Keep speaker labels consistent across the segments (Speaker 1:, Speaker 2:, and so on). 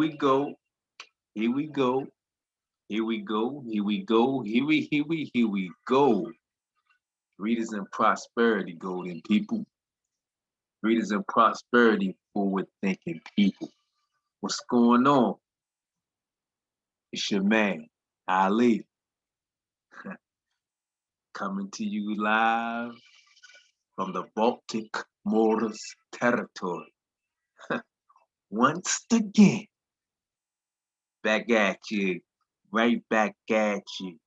Speaker 1: we go. Here we go. Here we go. Here we go. Here we go. Readers in prosperity, golden people. Readers in prosperity, forward thinking people. What's going on? It's your man, Ali, coming to you live from the Baltic Motors territory. Once again, back at you, right back at you.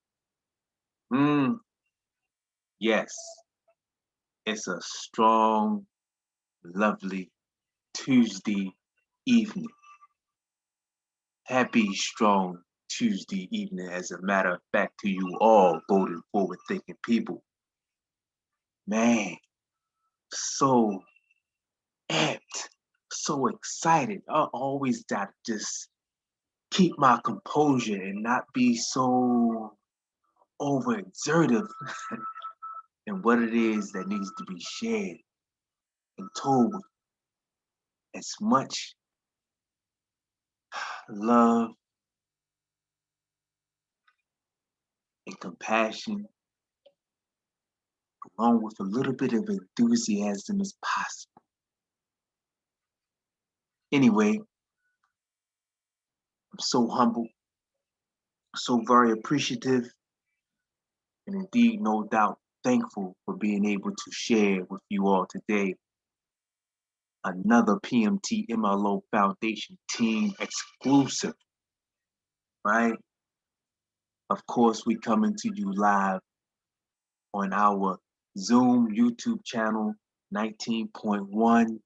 Speaker 1: Yes, it's a strong, lovely Tuesday evening. Happy, strong Tuesday evening, as a matter of fact, to you all, golden forward thinking people. Man, so amped, so excited. I always got to just keep my composure and not be so overexertive in what it is that needs to be shared and told with as much love and compassion, along with a little bit of enthusiasm as possible. Anyway, I'm so humble, so very appreciative, and indeed, no doubt, thankful for being able to share with you all today another pmtmlo Foundation team exclusive, right? Of course, we coming to you live on our Zoom YouTube channel 19.1,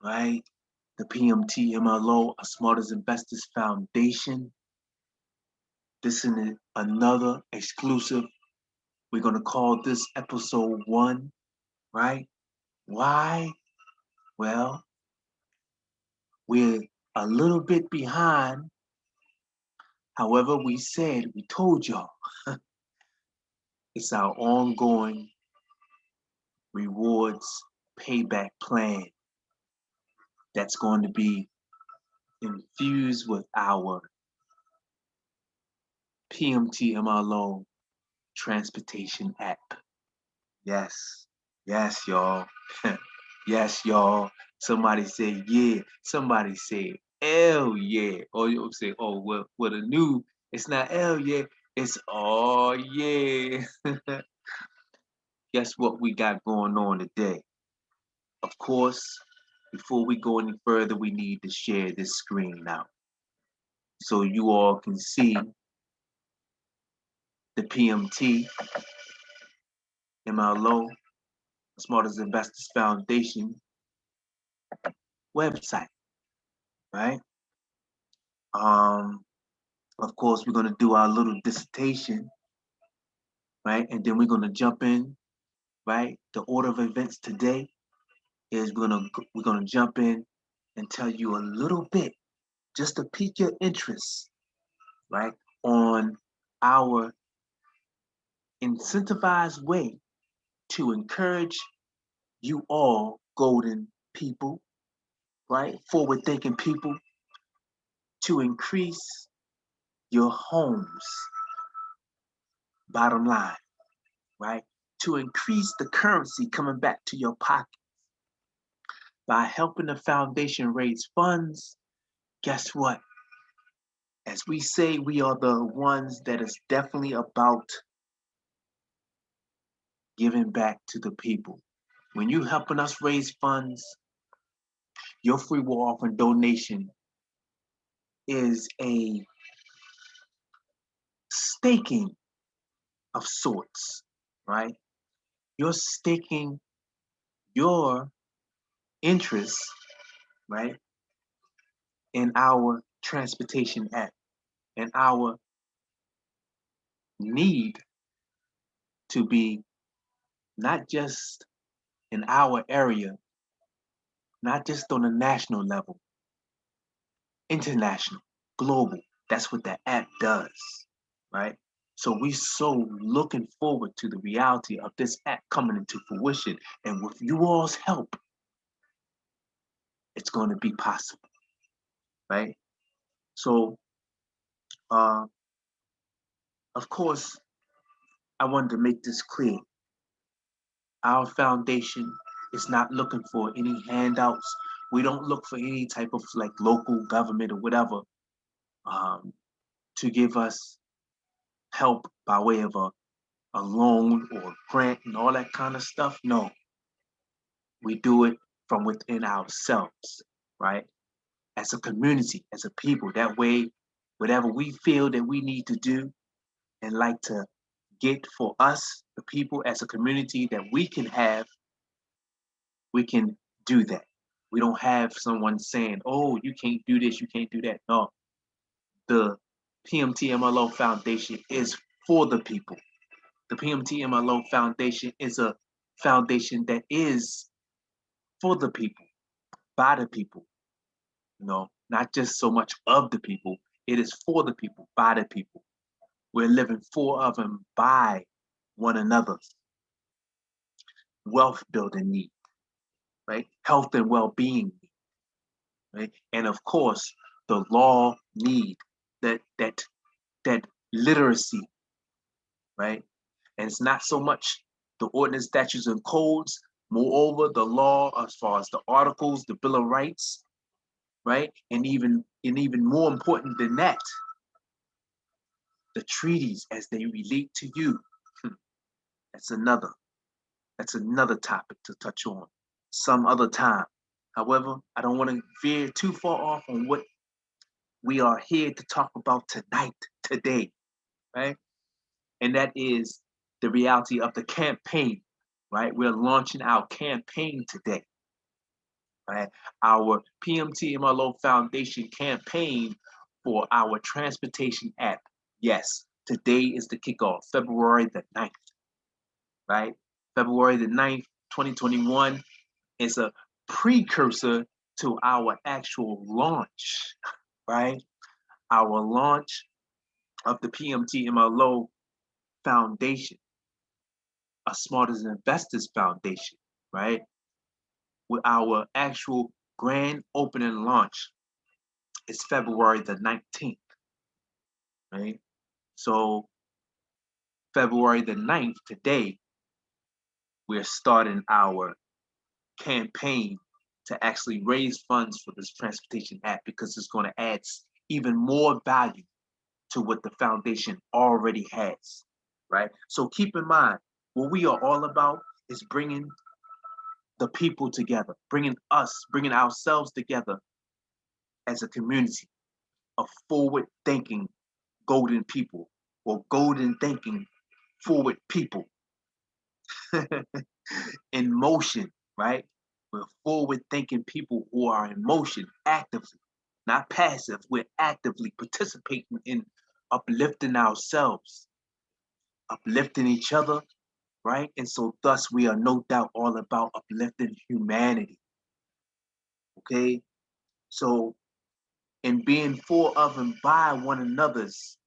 Speaker 1: right? The pmtmlo, a Smartest Investors Foundation. This is another exclusive. We're going to call this episode 1, right? Why? Well, we're a little bit behind. However, we told y'all, it's our ongoing rewards payback plan that's going to be infused with our pmtmlo transportation app. Yes, yes, y'all. Yes, y'all. Somebody say yeah. Somebody say hell yeah. Or you'll say, oh, well, the new, it's not hell yeah. It's oh yeah. Guess what we got going on today? Of course, before we go any further, we need to share this screen now so you all can see the PMT MLO, Smartest Investors Foundation website, right? Of course, we're gonna do our little dissertation, right? And then we're gonna jump in, right? The order of events today is we're gonna jump in and tell you a little bit, just to pique your interest, right, on our incentivized way to encourage you all, golden people, right, forward-thinking people, to increase your homes, bottom line, right? To increase the currency coming back to your pocket by helping the foundation raise funds. Guess what? As we say, we are the ones that is definitely about giving back to the people. When you helping us raise funds, your free will offering donation is a staking of sorts, right? You're staking your interest, right, in our transportation app and our need to be not just in our area, not just on a national level, international, global. That's what that app does, right? So we so looking forward to the reality of this app coming into fruition. And with you all's help, it's going to be possible. right? So, uh, of course, I wanted to make this clear. Our foundation is not looking for any handouts. We don't look for any type of like local government or whatever um, to give us help by way of a loan or a grant and all that kind of stuff. No, we do it from within ourselves, right? As a community, as a people. That way, whatever we feel that we need to do and like to get for us, the people as a community that we can have, we can do that. We don't have someone saying, oh, you can't do this, you can't do that. No, the pmtmlo Foundation is for the people. The pmtmlo Foundation is a foundation that is for the people, by the people, not just so much of the people. It is for the people, by the people. We're living for of and by one another's wealth building need, right? Health and well-being need, right? And of course, the law need, that literacy, right? And it's not so much the ordinance, statutes, and codes. Moreover, the law, as far as the articles, the Bill of Rights, right? And even more important than that, the treaties as they relate to you. That's another. That's another topic to touch on some other time. However, I don't want to veer too far off on what we are here to talk about tonight, today, right? And that is the reality of the campaign, right? We're launching our campaign today, right? Our pmtmlo Foundation campaign for our transportation app. Yes, today is the kickoff, February the 9th, right? February the 9th, 2021 is a precursor to our actual launch, right? Our launch of the pmtmlo Foundation, a Smart as Investors Foundation, right? With our actual grand opening launch is February the 19th, right? So February the 9th, today, we're starting our campaign to actually raise funds for this transportation app because it's going to add even more value to what the foundation already has, right? So keep in mind, what we are all about is bringing the people together, bringing ourselves together as a community of forward thinking golden people or golden thinking forward people in motion, right? We're forward thinking people who are in motion actively, not passive. We're actively participating in uplifting ourselves, uplifting each other, right? And so, thus, we are no doubt all about uplifting humanity, okay? So, in being for, of, and by one another's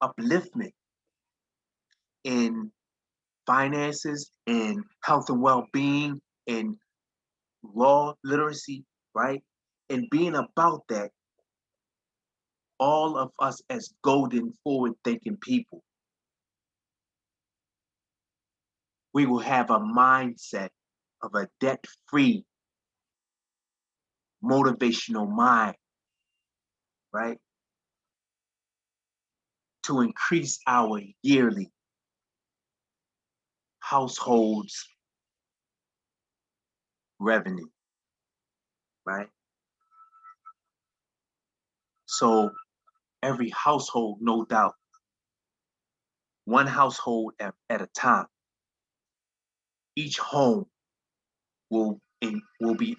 Speaker 1: upliftment in finances, in health and well being, in law literacy, right? And being about that, all of us as golden forward thinking people, we will have a mindset of a debt free, motivational mind, right? To increase our yearly households revenue, right? So every household, no doubt, one household at a time, each home will will be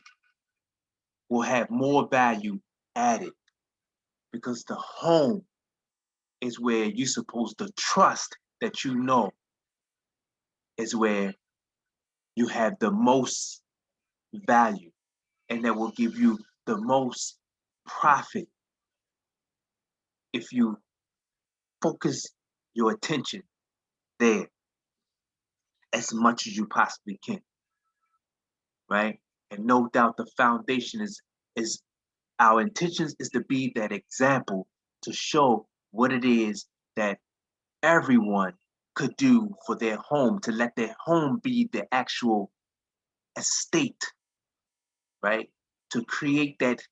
Speaker 1: will have more value added because the home is where you're supposed to trust that is where you have the most value and that will give you the most profit if you focus your attention there as much as you possibly can, right? And no doubt the foundation is Our intentions is to be that example to show what it is that everyone could do for their home, to let their home be the actual estate, right? To create that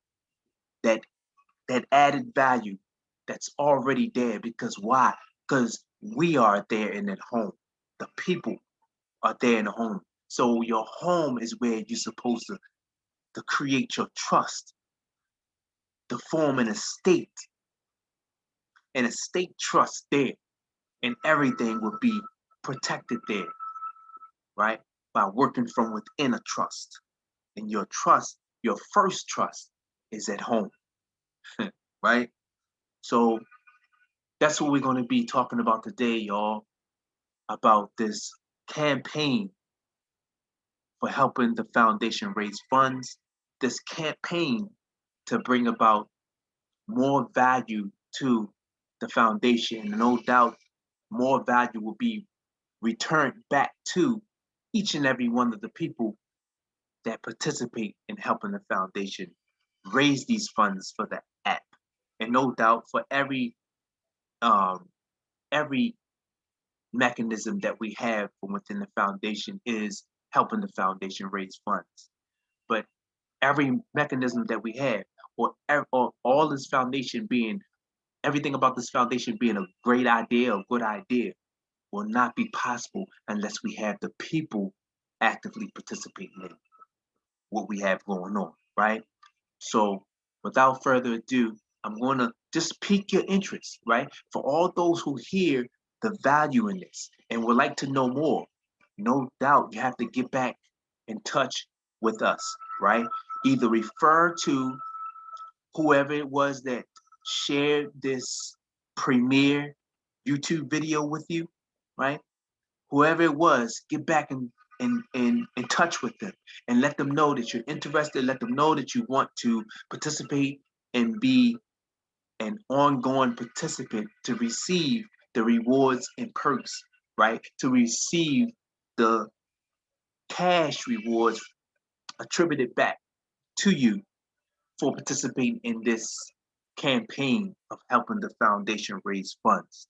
Speaker 1: that added value that's already there. Because why? Because we are there in that home. The people are there in the home. So your home is where you're supposed to create your trust, to form an estate trust there, and everything will be protected there, right? By working from within a trust. And your trust, your first trust is at home, right? So that's what we're going to be talking about today, y'all, about this campaign for helping the foundation raise funds, this campaign to bring about more value to the foundation. No doubt more value will be returned back to each and every one of the people that participate in helping the foundation raise these funds for the app. And no doubt for every mechanism that we have from within the foundation is helping the foundation raise funds. But every mechanism that we have, or all this foundation being, everything about this foundation being a great idea, a good idea, will not be possible unless we have the people actively participating in what we have going on, right? So without further ado, I'm going to just pique your interest, right? For all those who hear the value in this and would like to know more, no doubt you have to get back in touch with us, right? Either refer to whoever it was that shared this premiere YouTube video with you, right? Whoever it was, get back in touch with them and let them know that you're interested. Let them know that you want to participate and be an ongoing participant to receive the rewards and perks, right? To receive the cash rewards attributed back to you for participating in this campaign of helping the foundation raise funds,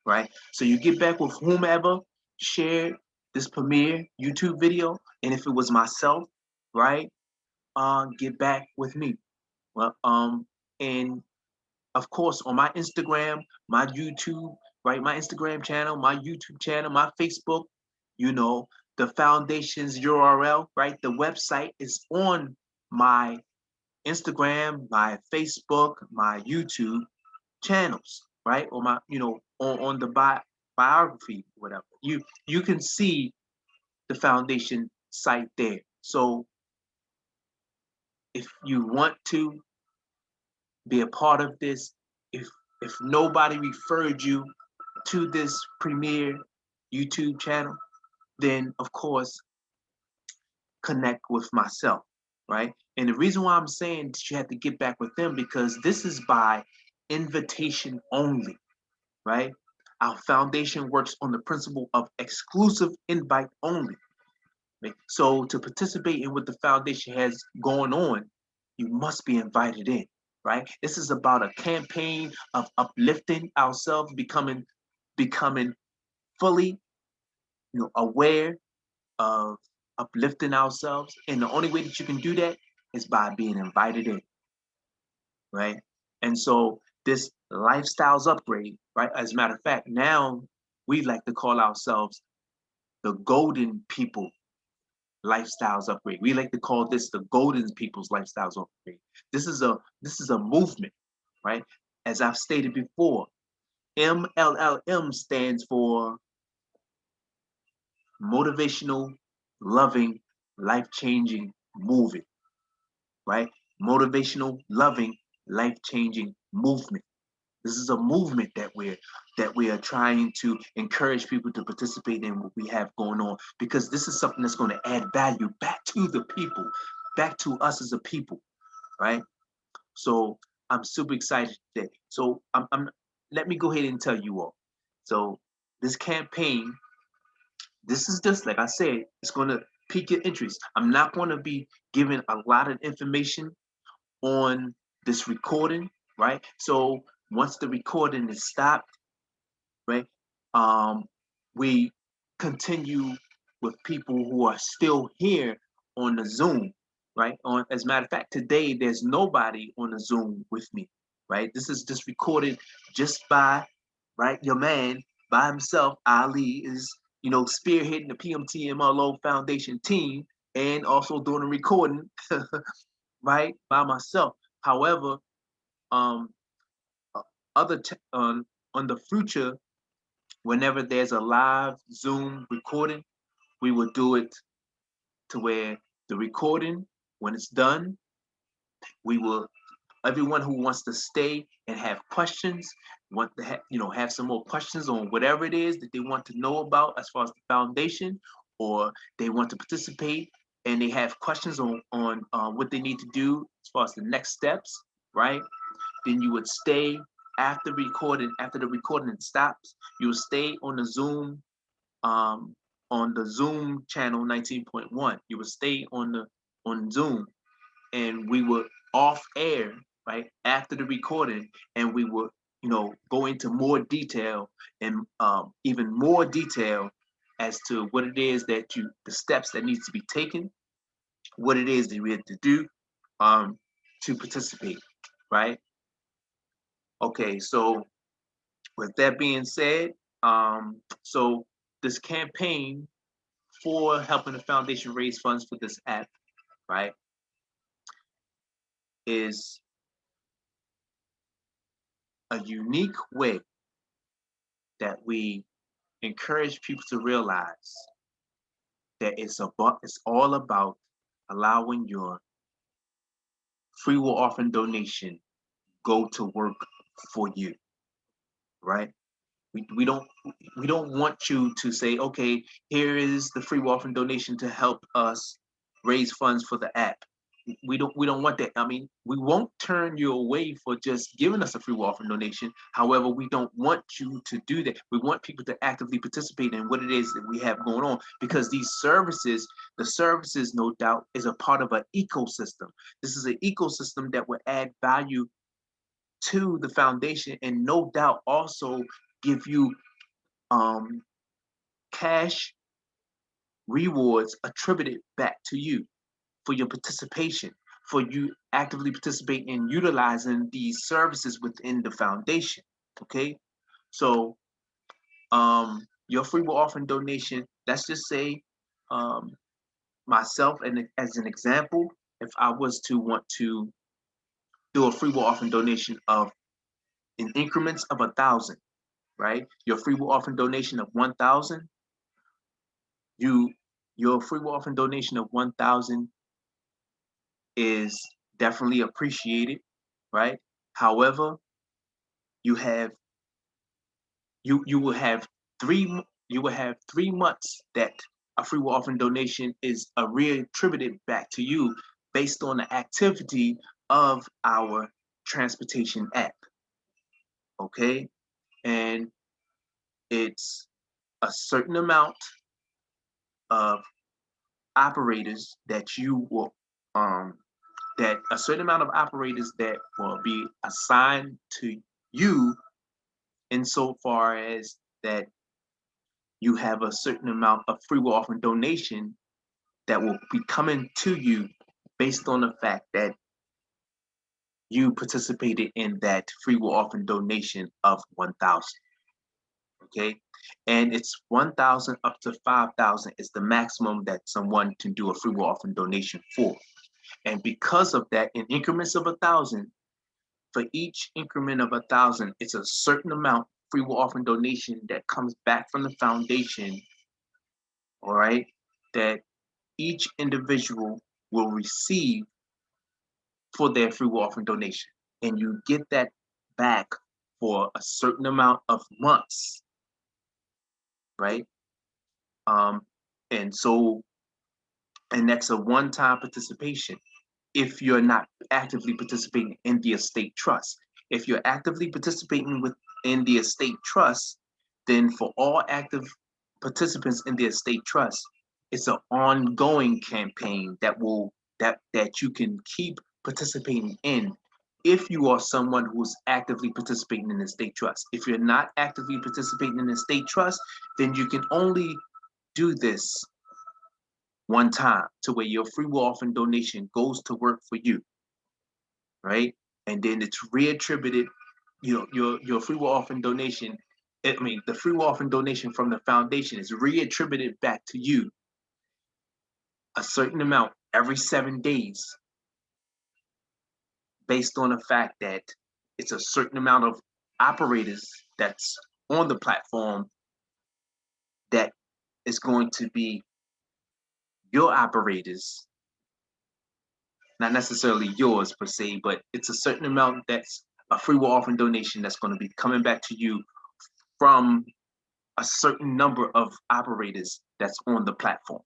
Speaker 1: right? So you get back with whomever shared this premiere YouTube video, and if it was myself, right, get back with me. Well, and of course on my Instagram, my YouTube, right, my Instagram channel, my YouTube channel, my Facebook, you know, the foundation's URL, right, the website is on my Instagram, my Facebook, my YouTube channels, right? Or my, on the biography, whatever. You can see the foundation site there. So if you want to be a part of this, if nobody referred you to this premiere YouTube channel, then of course connect with myself, right? And the reason why I'm saying that you have to get back with them, because this is by invitation only, right? Our foundation works on the principle of exclusive invite only. Right? So to participate in what the foundation has going on, you must be invited in, right? This is about a campaign of uplifting ourselves, becoming fully, aware of uplifting ourselves. And the only way that you can do that is by being invited in, right? And so this lifestyles upgrade, right? As a matter of fact, now we like to call ourselves the golden people lifestyles upgrade. We like to call this the golden people's lifestyles upgrade. This is a movement, right? As I've stated before, MLLM stands for motivational, loving, life-changing movement, right? Motivational, loving, life-changing movement. This is a movement that we are trying to encourage people to participate in what we have going on, because this is something that's going to add value back to the people, back to us as a people, right? So I'm super excited today. So let me go ahead and tell you all. So this campaign, this is just like I said, it's going to pique your interest. I'm not going to be giving a lot of information on this recording, right? So once the recording is stopped, right, we continue with people who are still here on the Zoom, right? As a matter of fact, today there's nobody on the Zoom with me, right? This is just recorded just by, right, your man by himself. Ali is, spearheading the pmtmlo Foundation team and also doing the recording, right, by myself. However, um, other on the future, whenever there's a live Zoom recording, we will do it to where the recording, when it's done, we will, everyone who wants to stay and have questions, want to have some more questions on whatever it is that they want to know about as far as the foundation, or they want to participate and they have questions on what they need to do as far as the next steps, right? Then you would stay after the recording stops, you will stay um, on the Zoom channel 19.1. You would stay on Zoom, and we would off air, right, after the recording, and we would, go into more detail and even more detail as to what it is the steps that needs to be taken, what it is that we have to do to participate, right? Okay, so with that being said, so this campaign for helping the foundation raise funds for this app, right, is a unique way that we encourage people to realize that it's all about allowing your free will offering donation go to work for you, right? We don't want you to say, okay, here is the free will offering donation to help us raise funds for the app. We don't want that. I mean, we won't turn you away for just giving us a free will offering donation. However, we don't want you to do that. We want people to actively participate in what it is that we have going on, because the services, no doubt, is a part of an ecosystem. This is an ecosystem that will add value to the foundation, and no doubt also give you um, cash rewards attributed back to you for your participation, for you actively participating in utilizing these services within the foundation. Okay, so your free will offering donation. Let's just say um, myself, and as an example, if I was to want to do a free will offering donation of in increments of 1,000, right? Your free will offering donation of 1,000, you your free will offering donation of 1,000 is definitely appreciated, right? However, you have you will have three months that a free will offering donation is reattributed back to you based on the activity of our transportation app. Okay, and it's a certain amount of operators that you will that a certain amount of operators that will be assigned to you, insofar as that you have a certain amount of free will offering donation that will be coming to you based on the fact that you participated in that free will offering donation of 1,000. Okay, and it's 1,000 up to 5,000 is the maximum that someone can do a free will offering donation for. And because of that, in increments of 1,000, for each increment of 1,000, it's a certain amount free will offering donation that comes back from the foundation. All right, that each individual will receive for their free will offering donation, and you get that back for a certain amount of months, right? Um, and so, and that's a one-time participation. If you're not actively participating in the estate trust, if you're actively participating within the estate trust, then for all active participants in the estate trust, it's an ongoing campaign that you can keep participating in if you are someone who's actively participating in the state trust. If you're not actively participating in the state trust, then you can only do this one time to where your free will often donation goes to work for you, right? And then it's reattributed, your free will often donation, the free will often donation from the foundation is reattributed back to you a certain amount every 7 days based on the fact that it's a certain amount of operators that's on the platform that is going to be your operators, not necessarily yours per se, but it's a certain amount that's a free will offering donation that's going to be coming back to you from a certain number of operators that's on the platform.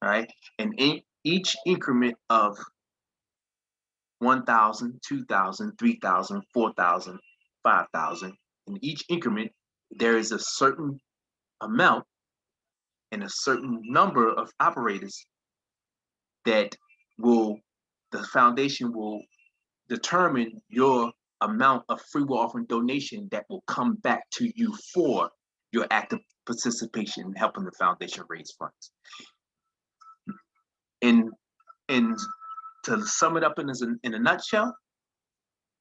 Speaker 1: All right. And in each increment of 1,000, 2,000, 3,000, 4,000, 5,000, in each increment, there is a certain amount and a certain number of operators that the foundation will determine your amount of free will offering donation that will come back to you for your active participation in helping the foundation raise funds. And to sum it up in a nutshell,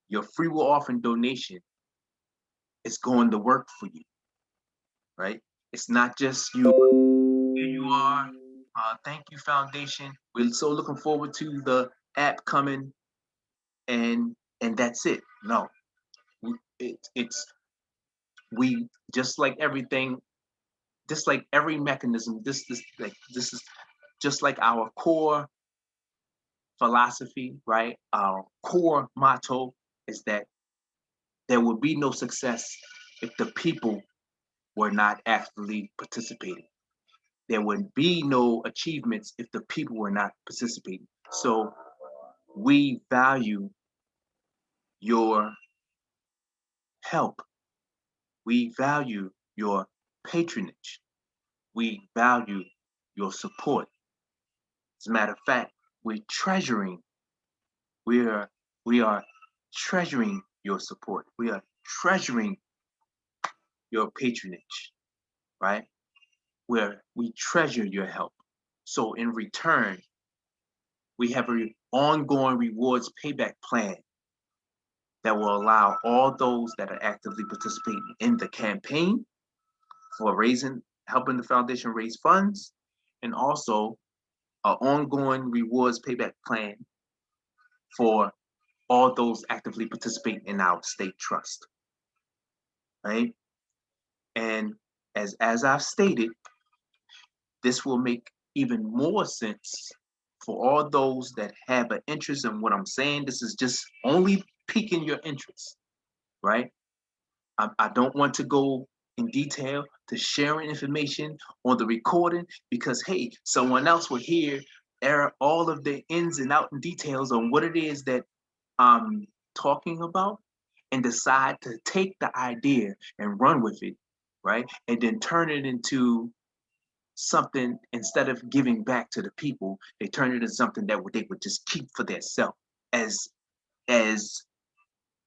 Speaker 1: your free will offering donation is going to work for you, right? It's not just you. Here you are. Thank you, foundation. We're so looking forward to the app coming, and that's it. No, we just like everything, just like every mechanism. This is just like our core philosophy, right? Our core motto is that there would be no success if the people were not actively participating. There would be no achievements if the people were not participating. So we value your help. We value your patronage. We value your support. As a matter of fact, we are treasuring your support. We are treasuring your patronage, right? Where we treasure your help. So in return, we have an ongoing rewards payback plan that will allow all those that are actively participating in the campaign for helping the foundation raise funds, and also an ongoing rewards payback plan for all those actively participating in our state trust, right? And as I've stated, this will make even more sense for all those that have an interest in what I'm saying. This is just only piquing your interest, right? I don't want to go in detail to sharing information on the recording because, hey, someone else will hear all of the ins and outs and details on what it is that I'm talking about and decide to take the idea and run with it, right? And then turn it into something. Instead of giving back to the people, they turn it into something that they would just keep for themselves as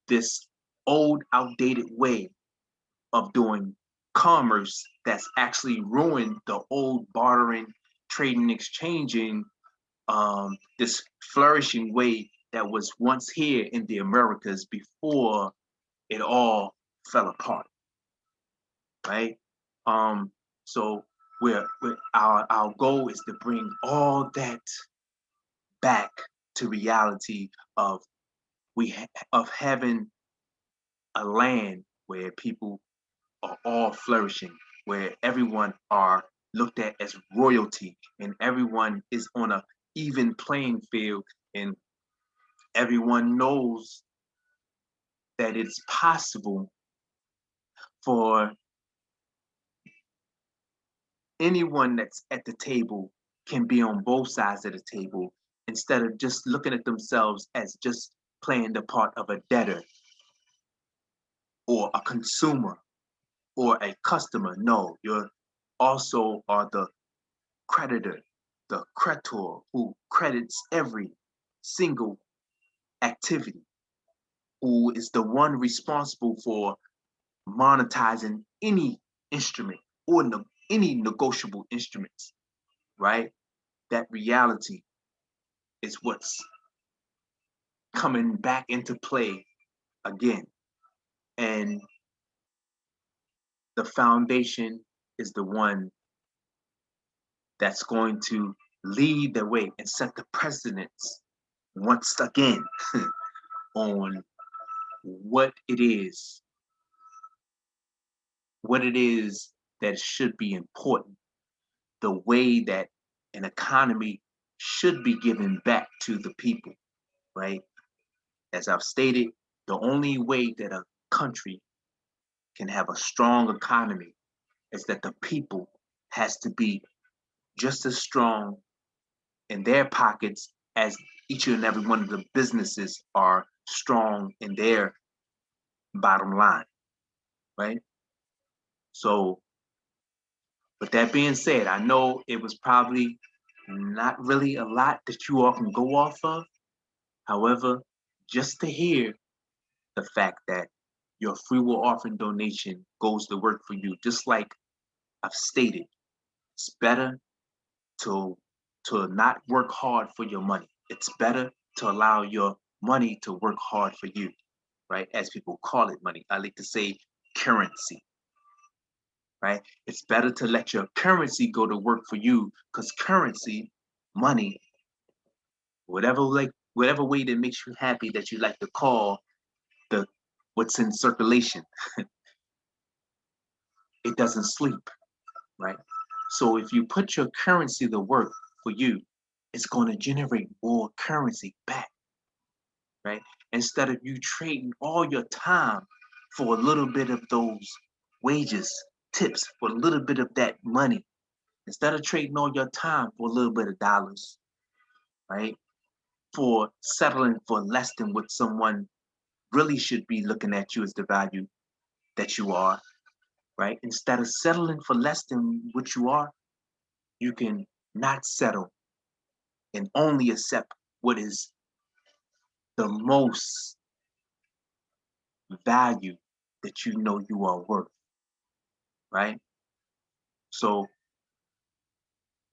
Speaker 1: this old, outdated way of doing commerce that's actually ruined the old bartering, trading, exchanging, this flourishing way that was once here in the Americas before it all fell apart, right? So our goal is to bring all that back to reality of having a land where people are all flourishing, where everyone are looked at as royalty and everyone is on a even playing field, and everyone knows that it's possible for anyone that's at the table can be on both sides of the table instead of just looking at themselves as just playing the part of a debtor or a consumer or a customer. No, you're also are the creditor, the creditor who credits every single activity, who is the one responsible for monetizing any instrument or any negotiable instruments, right? That reality is what's coming back into play again. And the foundation is the one that's going to lead the way and set the precedence once again on what it is, that should be important, the way that an economy should be given back to the people, right? As I've stated, the only way that a country can have a strong economy is that the people has to be just as strong in their pockets as each and every one of the businesses are strong in their bottom line, right? So with that being said, I know it was probably not really a lot that you all can go off of. However, just to hear the fact that your free will offering donation goes to work for you, just like I've stated, it's better to not work hard for your money. It's better to allow your money to work hard for you, right? As people call it money. I like to say currency, right? It's better to let your currency go to work for you, because currency, money, whatever way that makes you happy that you like to call the what's in circulation, it doesn't sleep, right? So if you put your currency to work for you, it's going to generate more currency back, right? Instead of you trading all your time for a little bit of those wages, tips, for a little bit of that money, instead of trading all your time for a little bit of dollars, right? For settling for less than what someone really should be looking at you as the value that you are, right? Instead of settling for less than what you are, you can not settle and only accept what is the most value that you know you are worth, right? So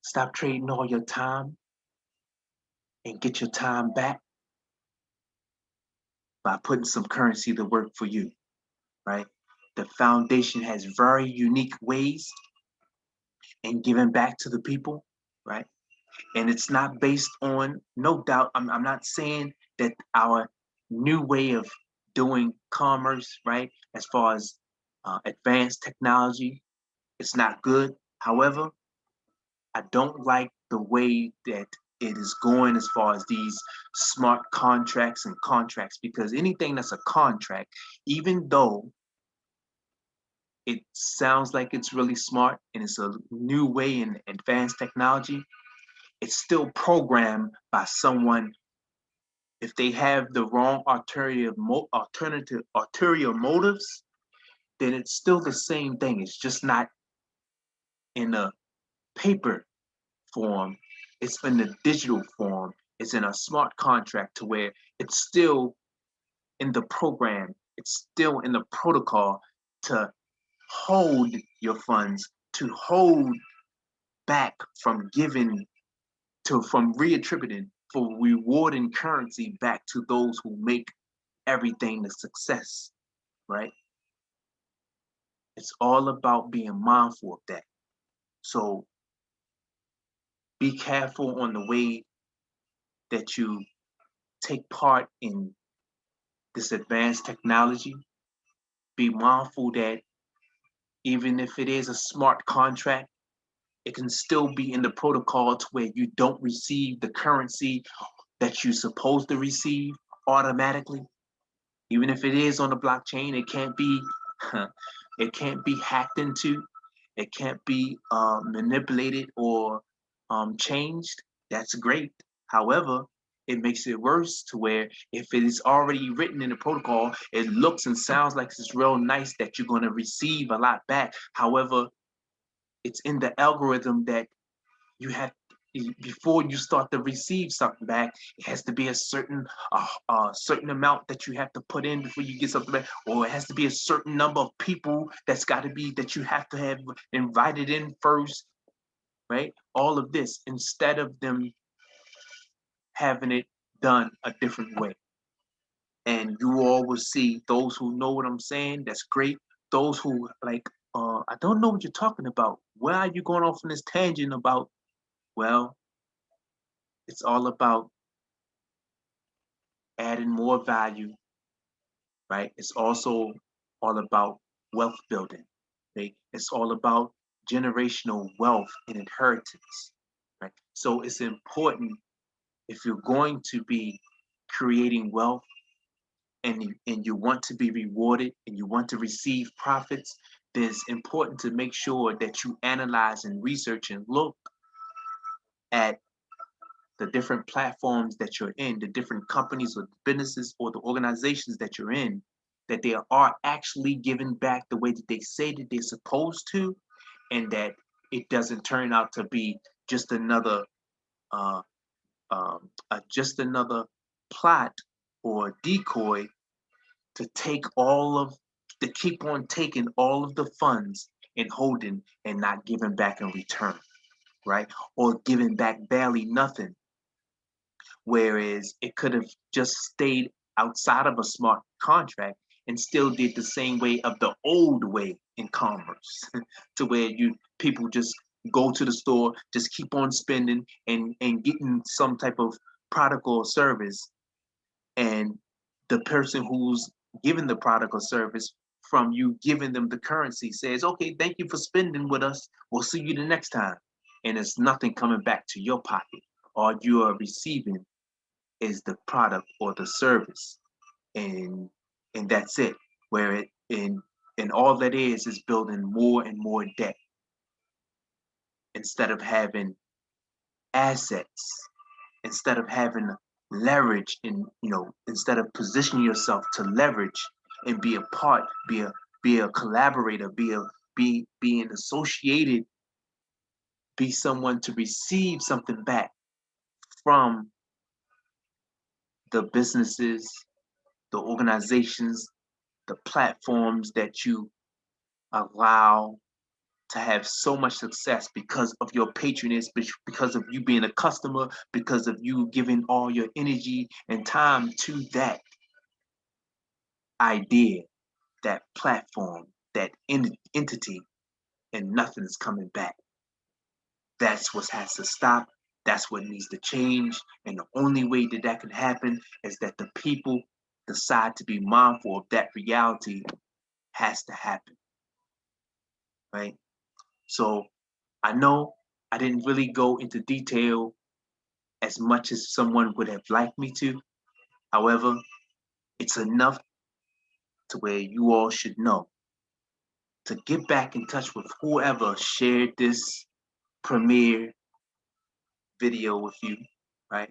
Speaker 1: stop trading all your time and get your time back by putting some currency to work for you, right? The foundation has very unique ways in giving back to the people, right? And it's not based on, no doubt, I'm not saying that our new way of doing commerce, right, as far as advanced technology, it's not good. However, I don't like the way that it is going as far as these smart contracts and contracts, because anything that's a contract, even though it sounds like it's really smart and it's a new way in advanced technology, it's still programmed by someone. If they have the wrong ulterior motives, then it's still the same thing. It's just not in a paper form, it's in the digital form, it's in a smart contract to where it's still in the program, it's still in the protocol to hold your funds, to hold back from giving, to from reattributing, for rewarding currency back to those who make everything a success, right? It's all about being mindful of that. So be careful on the way that you take part in this advanced technology. Be mindful that even if it is a smart contract, it can still be in the protocol to where you don't receive the currency that you're supposed to receive automatically. Even if it is on the blockchain, it can't be it can't be hacked into, it can't be manipulated or changed. That's great. However, it makes it worse to where if it is already written in the protocol, it looks and sounds like it's real nice that you're going to receive a lot back. However, it's in the algorithm that you have before you start to receive something back, it has to be a certain amount that you have to put in before you get something back, or it has to be a certain number of people that you have to have invited in first, right? All of this, instead of them having it done a different way. And you all will see those who know what I'm saying. That's great. Those who like, I don't know what you're talking about. Why are you going off on this tangent about? Well, it's all about adding more value, right? It's also all about wealth building, right? It's all about generational wealth and inheritance, right? So it's important, if you're going to be creating wealth, and you want to be rewarded and you want to receive profits, then it's important to make sure that you analyze and research and look at the different platforms that you're in, the different companies or businesses or the organizations that you're in, that they are actually giving back the way that they say that they're supposed to, and that it doesn't turn out to be just another uh, just another plot or decoy to take all of to keep on taking all of the funds and holding and not giving back in return, right? Or giving back barely nothing, whereas it could have just stayed outside of a smart contract and still did the same way of the old way in commerce to where you people just go to the store, just keep on spending and getting some type of product or service, and the person who's giving the product or service from you giving them the currency says, okay, thank you for spending with us, we'll see you the next time, and it's nothing coming back to your pocket. All you are receiving is the product or the service, and that's it. Where it and all that is building more and more debt instead of having assets, instead of having leverage, and instead of positioning yourself to leverage and be a part, be a collaborator, being associated, be someone to receive something back from the businesses, the organizations, the platforms that you allow to have so much success because of your patronage, because of you being a customer, because of you giving all your energy and time to that idea, that platform, that entity, and nothing is coming back. That's what has to stop. That's what needs to change. And the only way that that can happen is that the people decide to be mindful of that reality has to happen, right? So I know I didn't really go into detail as much as someone would have liked me to. However, it's enough to where you all should know to get back in touch with whoever shared this premiere video with you, right?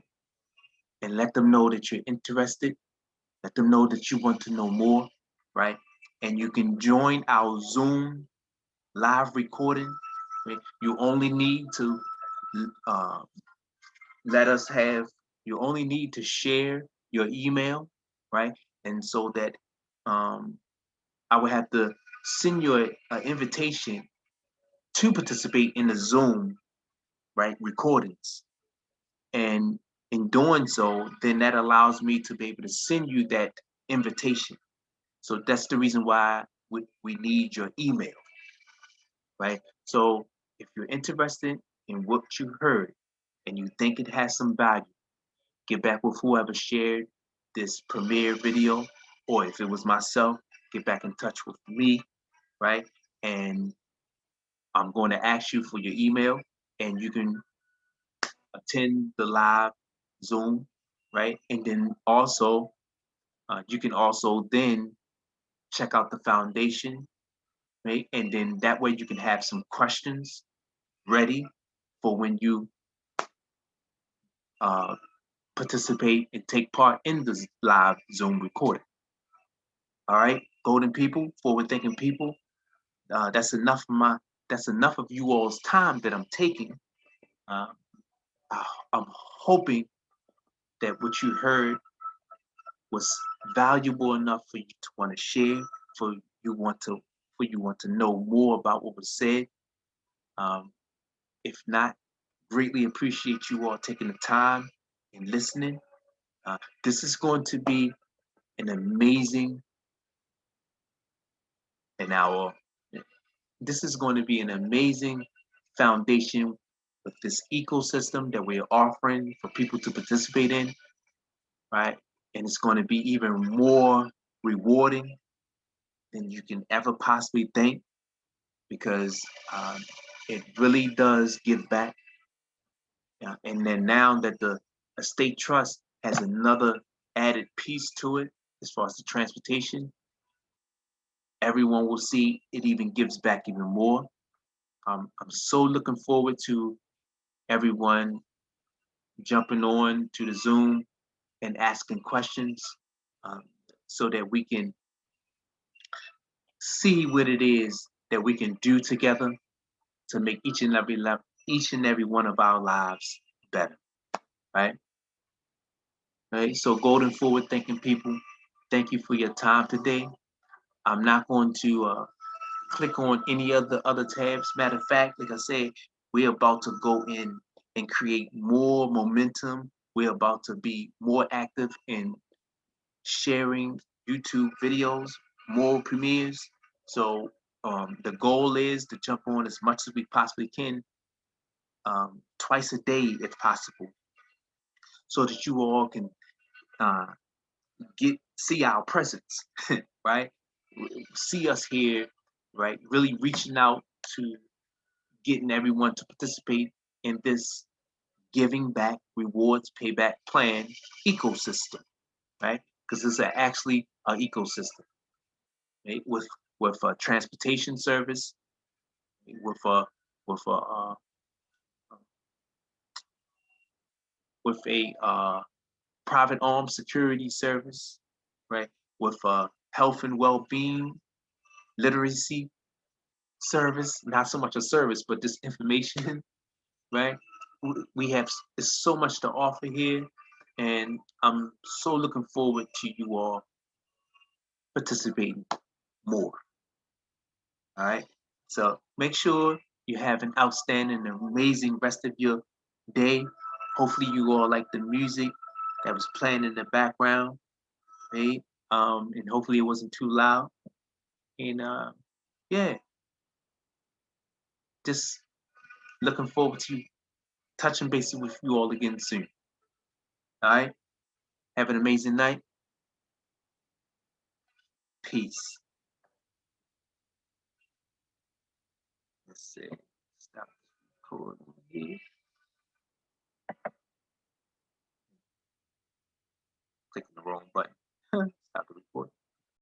Speaker 1: And let them know that you're interested. Let them know that you want to know more, right? And you can join our Zoom live recording. Right? You only need to uh, let us have, you only need to share your email, right? And so that um, I would have to send you an invitation to participate in the Zoom, right, recordings. And in doing so, then that allows me to be able to send you that invitation. So that's the reason why we need your email, right? So if you're interested in what you heard and you think it has some value, get back with whoever shared this premiere video, or if it was myself, get back in touch with me, right? And I'm going to ask you for your email, and you can attend the live Zoom, right? And then also, you can also then check out the foundation, right? And then that way you can have some questions ready for when you uh, participate and take part in this live Zoom recording. All right, golden people, forward thinking people. That's enough of you all's time that I'm taking. Uh, I'm hoping that what you heard was valuable enough for you to want to share, for you want to know more about what was said. Um, if not, greatly appreciate you all taking the time and listening. This is going to be an amazing an hour. This is going to be an amazing foundation with this ecosystem that we're offering for people to participate in, right? And it's going to be even more rewarding than you can ever possibly think because it really does give back. And then now that the estate trust has another added piece to it as far as the transportation, everyone will see it even gives back even more. I'm so looking forward to everyone jumping on to the Zoom and asking questions um, so that we can see what it is that we can do together to make each and every one of our lives better, right? Right. So, golden forward thinking people, thank you for your time today. I'm not going to click on any other tabs. Matter of fact, like I said, we're about to go in and create more momentum. We're about to be more active in sharing YouTube videos, more premieres. So the goal is to jump on as much as we possibly can, twice a day if possible, so that you all can uh, see our presence, right? See us here, right? Really reaching out to getting everyone to participate in this giving back rewards payback plan ecosystem, right? Because this is actually an ecosystem, right? With a transportation service, with a with a with a private armed security service, right? With a health and well-being literacy service, not so much a service, but just information, right? We have so much to offer here, and I'm so looking forward to you all participating more. All right. So make sure you have an outstanding, amazing rest of your day. Hopefully, you all like the music that was playing in the background, right? And hopefully, it wasn't too loud. And yeah, just looking forward to touching base with you all again soon. All right. Have an amazing night. Peace. Let's see. Stop recording here. Clicking the wrong button. Stop the recording.